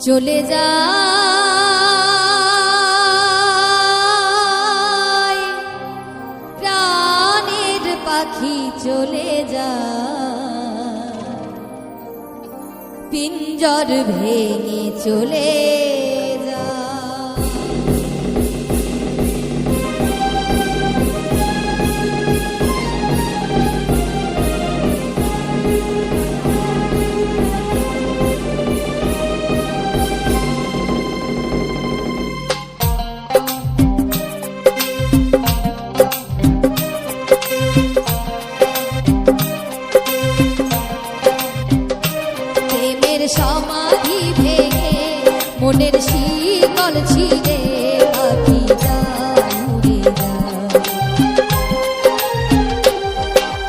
চলে যায় প্রাণের পাখি চলে যায় পিঞ্জর ভেঙে চলে সমাধি ভেঙে মনের শিকল ছিঁড়ে পাখি যায় উড়ে যায়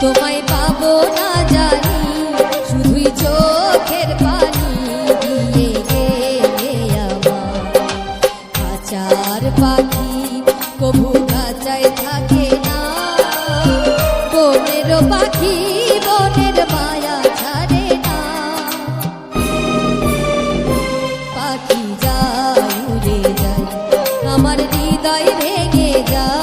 তোমায় পাবো না জানি শুধুই চোখের পানি দিয়ে গেলে আমার খাঁচার পাখি কবু খাঁচায় থাকে না বনের পাখি বনের মায়া ছাড়ে না পাখি যায় উড়ে যায় আমার হৃদয় ভেঙে যায়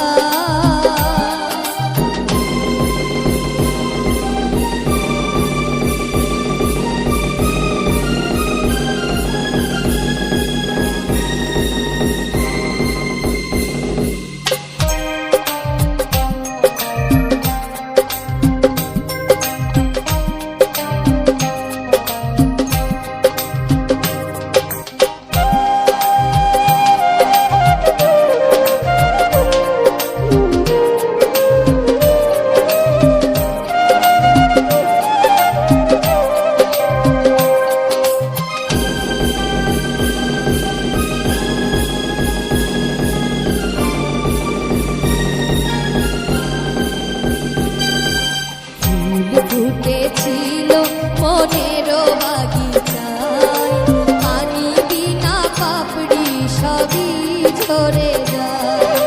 ফুটেছিল মনের বাগিচায় পানি বিনা পাপড়ি সবই ঝরে যায়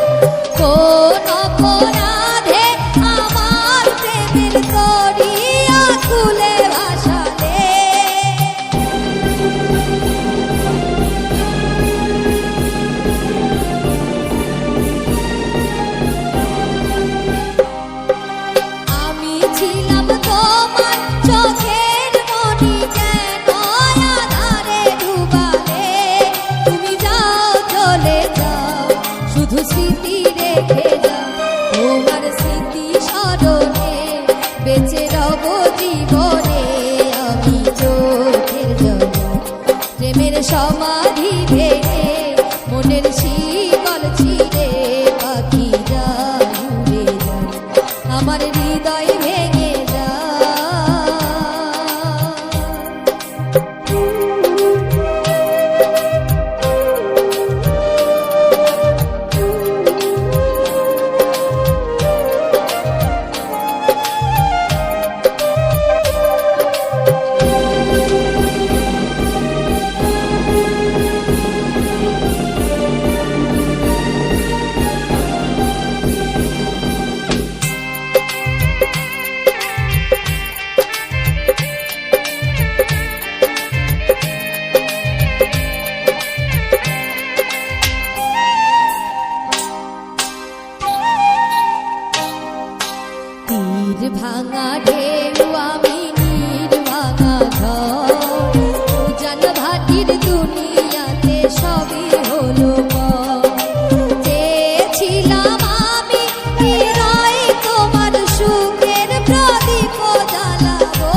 কোন অপরাধে আমার প্রেমের করিয়া কুলে ভাসালে আমি ছিলাম তোমার চোখের মনি কেন আধারে ডুবালে তুমি যাও চলে যাও শুধু স্মৃতি রেখে যাও তোমার স্মৃতি স্মরণে বেঁচে রব জীবনে আমি চোখের জলে প্রেমের সমাধি ভেঙে মনের শিকল ছিঁড়ে পাখি যায় উড়ে যায় আমার হৃদয় ভেঙে যায় তীর ভাঙা ঢেউ আমি নীর ভাঙা ঝড় উজান ভাটির দুনিয়াতে সবই হলো চেয়েছিলাম আমি হৃদয় তোমার সুখের প্রদীপ জ্বালাবো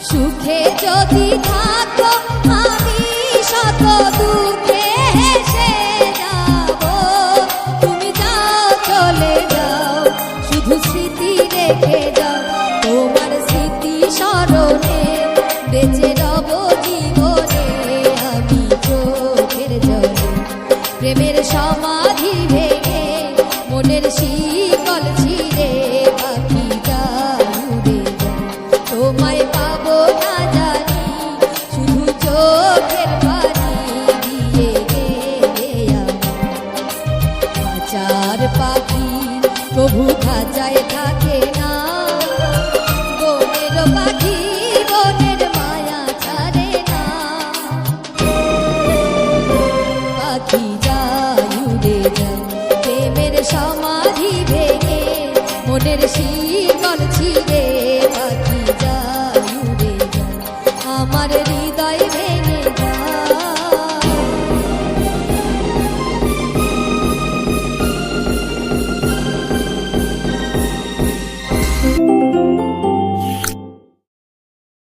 সুখে যদি থাকো আমি শত দুঃখে হেসে যাব তুমি যাও চলে যাও শুধু স্মৃতি রেখে যাও তোমার স্মৃতি স্মরণে বেঁচে রব জীবনে আমি চোখের জলে প্রেমের সমাধি ভেঙে মনের শিকল ছিঁড়ে পাখি যায় উড়ে যায় তোমায় পাবো না জানি শুধু চোখের পানি দিয়ে গেলে আমার কভু খাঁচায় থাকে না, বনের পাখি বনের মায়া ছাড়ে না। পাখি যায় উড়ে যায় প্রেমের সমাধি ভেঙে, মনের শীত